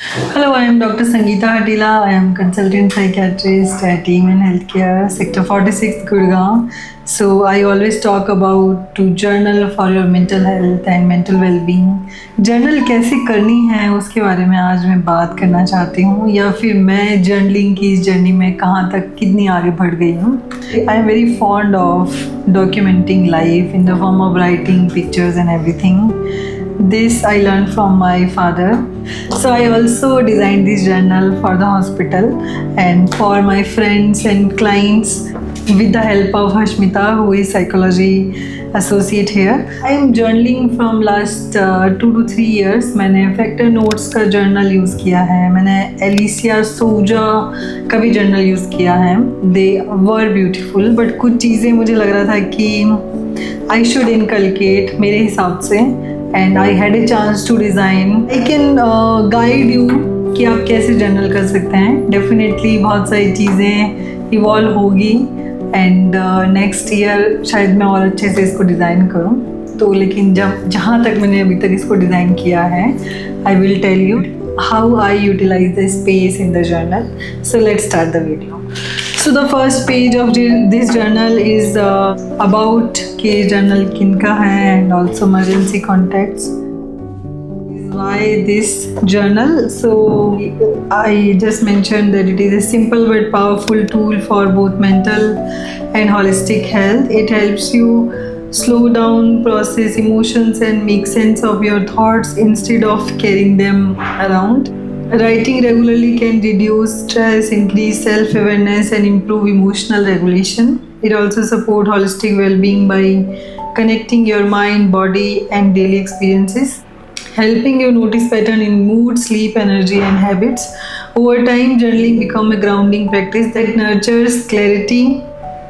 Hello, I am Dr. Sangeeta Hatila. I am consultant psychiatrist at Team Healthcare, Sector 46, Gurgaon. So I always talk about to journal for your mental health and mental well-being. Journal कैसे करनी है उसके बारे में आज मैं बात करना चाहती हूँ, या फिर मैं जर्नलिंग की इस जर्नी में कहाँ तक कितनी आगे बढ़ गई हूँ. I am very fond of documenting life in the form of writing, pictures and everything. This I learned from my father. So I also designed this journal for the hospital and for my friends and clients with the help of Hashmita, who is psychology associate here. I am journaling from last 2 to 3 years. मैंने Factor Notes का journal use किया है, मैंने Alicia Souza का भी journal use किया है. They were beautiful, but कुछ चीज़ें मुझे लग रहा था कि I should inculcate मेरे हिसाब से. And I had a chance to design. I can guide you कि आप कैसे जर्नल कर सकते हैं. डेफिनेटली बहुत सारी चीज़ें इवॉल्व होगी एंड नेक्स्ट ईयर शायद मैं और अच्छे से इसको डिज़ाइन करूं. तो लेकिन जहाँ तक मैंने अभी तक इसको डिज़ाइन किया है, I will tell you how I utilise the space in the journal. So let's start the video. So the first page of this journal is about कि journal किनका है and also emergency contacts. Why this journal? So I just mentioned that it is a simple but powerful tool for both mental and holistic health. It helps you slow down, process emotions and make sense of your thoughts instead of carrying them around. Writing regularly can reduce stress, increase self-awareness and improve emotional regulation. It also supports holistic well-being by connecting your mind, body and daily experiences, helping you notice pattern in mood, sleep, energy and habits. Over time, journaling becomes a grounding practice that nurtures clarity,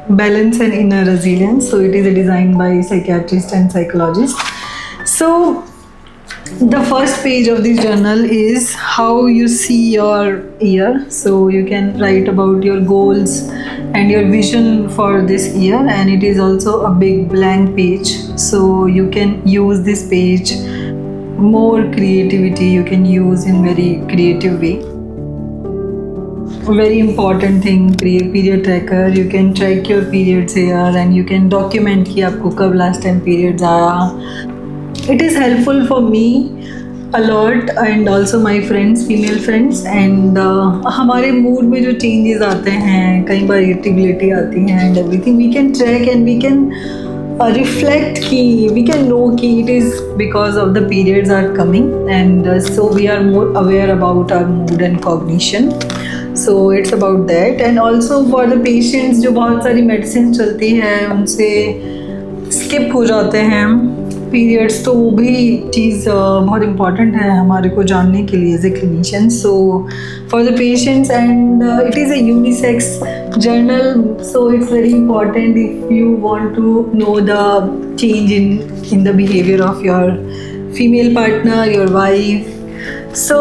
balance and inner resilience. So it is designed by psychiatrists and psychologists. So the first page of this journal is how you see your year. So you can write about your goals and your vision for this year, and it is also a big blank page. So you can use this page more creativity, you can use in very creative way. Very important thing, period tracker. You can track your periods here and you can document कि आपको कब last time periods आया. It is helpful for me a lot and also my friends, female friends, and हमारे mood में जो changes आते हैं, कई बार irritability आती है and everything, we can track and we can reflect कि we can know कि it is because of the periods are coming, and so we are more aware about our mood and cognition. So it's about that. And also for the patients जो बहुत सारी medicine चलती हैं उनसे skip हो जाते हैं पीरियड्स, तो वो भी चीज़ बहुत इम्पॉर्टेंट है हमारे को जानने के लिए as a clinician. So for the patients and it is a unisex journal, so it's very important if you want to know the change in the behaviour of your female partner, your wife. So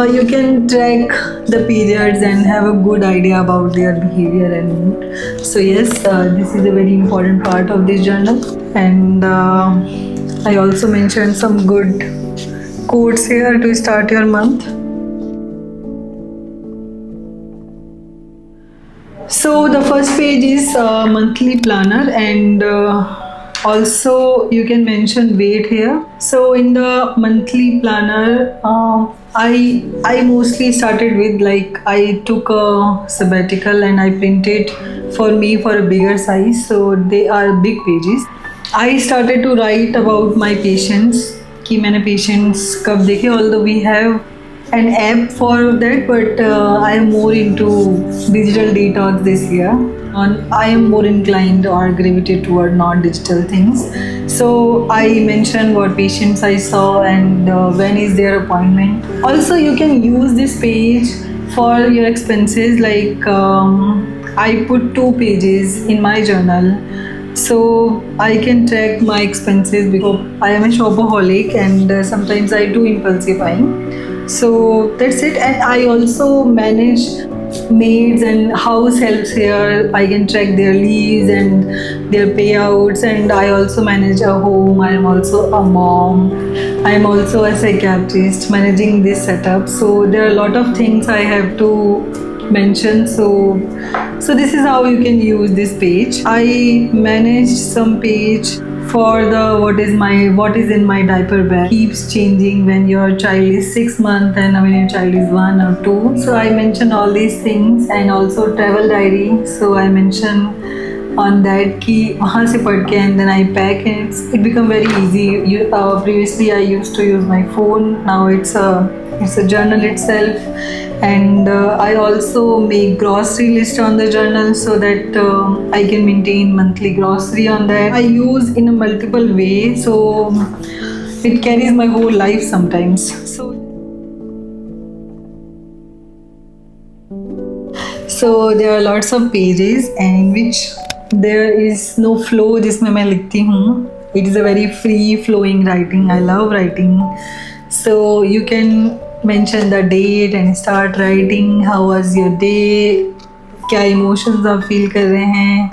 you can track the periods and have a good idea about their behavior and mood. So yes, this is a very important part of this journal. And I also mentioned some good quotes here to start your month. So the first page is monthly planner, and also you can mention weight here. So in the monthly planner, I mostly started with, like, I took a sabbatical and I printed for me for a bigger size, so they are big pages. I started to write about my patients कि मैंने patients कब देखे, although we have an app for that, but I am more into digital detox this year. I am more inclined or gravitated toward non-digital things. So I mentioned what patients I saw and when is their appointment. Also you can use this page for your expenses, like I put 2 pages in my journal. So I can track my expenses because I am a shopaholic and sometimes I do impulsive buying. So that's it. And I also manage maids and house helps here. I can track their leaves and their payouts, and I also manage a home. I am also a mom. I am also a psychiatrist managing this setup. So there are a lot of things I have to mention. So this is how you can use this page. I managed some page for the what is in my diaper bag. Keeps changing when your child is 6 months and when your child is 1 or 2. So I mention all these things, and also travel diary. So I mention on that कि वहाँ से पढ़ के and then I pack it. It become very easy. Previously I used to use my phone. Now it's a journal itself, and I also make grocery list on the journal so that I can maintain monthly grocery on that. I use in a multiple way, so it carries my whole life sometimes. So there are lots of pages in which there is no flow जिसमें मैं लिखती हूँ. It is a very free flowing writing. I love writing. So you can mention the date and start writing. How was your day? क्या emotions आप feel कर रहे हैं?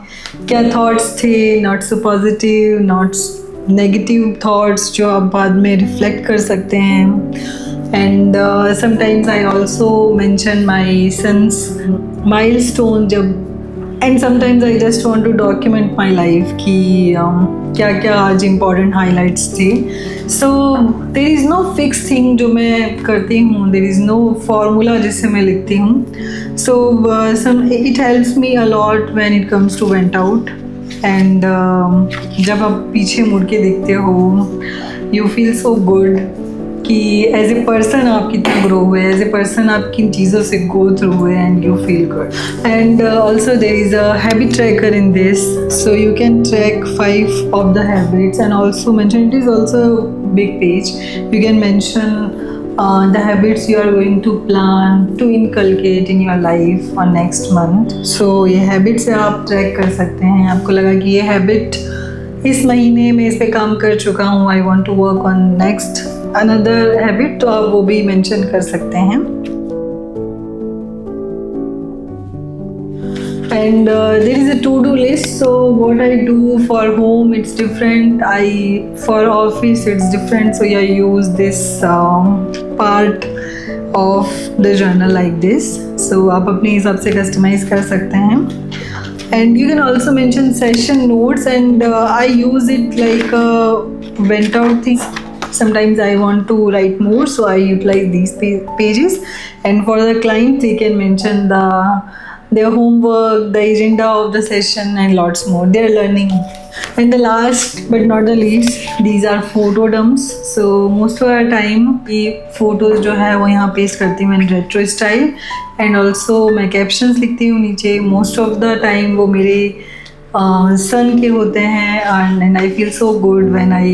क्या thoughts थे? Not so positive, not negative thoughts जो आप बाद में reflect कर सकते हैं. And sometimes I also mention my son's milestone जब, and sometimes I just want to document my life कि क्या क्या आज important highlights थे. So there is no fixed thing जो मैं करती हूँ. There is no formula जिससे मैं लिखती हूँ. So it helps me a lot when it comes to went out. And जब आप पीछे मुड़ के देखते हो, you feel so good कि एज ए पर्सन आप कितना ग्रो हुए, एज ए पर्सन आप किन चीज़ों से गो थ्रू हुए, and you feel good. And also there is a habit tracker in this, so you can track 5 of the habits and also mention. It is also a big page. You can mention the habits you are going to plan to inculcate in your life on next month. So ये habits से आप track कर सकते हैं. आपको लगा कि ये habit इस महीने में इस पे काम कर चुका हूँ, I want to work on next another habit, तो आप वो भी मेंशन कर सकते हैं. And there is a to-do list. So what I do for home, it's different. For office, it's different. So I use this part of the journal like this. So आप अपने हिसाब से customize कर सकते हैं. And you can also mention session notes, and I use it like a went out thing. Sometimes I want to write more, so I utilize these pages. And for the client, they can mention their homework, the agenda of the session, and lots more. They are learning. And the last but not the least, these are photo dumps. So most of the time ये photos जो है वो यहाँ paste करती हूँ in retro style, and also मैं captions लिखती हूँ नीचे. Most of the time वो मेरे son के होते हैं, and I feel so good when I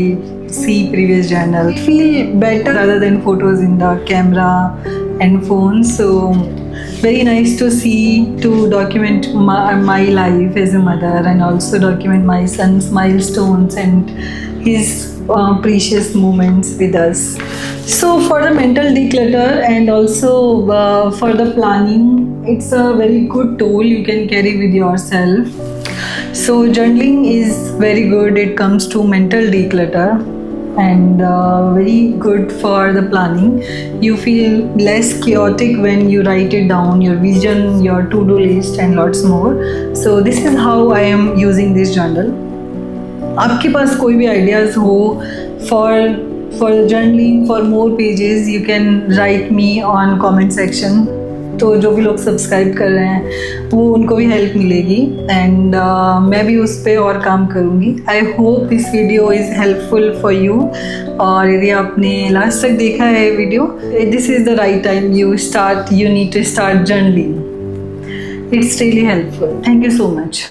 see previous journal. I feel better rather than photos in the camera and phone. So very nice to see, to document my life as a mother, and also document my son's milestones and his precious moments with us. So for the mental declutter and also for the planning, it's a very good tool you can carry with yourself. So journaling is very good. It comes to mental declutter, and very good for the planning. You feel less chaotic when you write it down, your vision, your to-do list, and lots more. So this is how I am using this journal. आपके पास कोई भी ideas हो for journaling, for more pages, you can write me on comment section. तो जो भी लोग subscribe कर रहे हैं वो उनको भी हेल्प मिलेगी, एंड मैं भी उस पर और काम करूँगी. I hope this video is helpful for you. और यदि आपने लास्ट तक देखा है video, this is the right time you need to start journaling. It's really helpful. Thank you so much.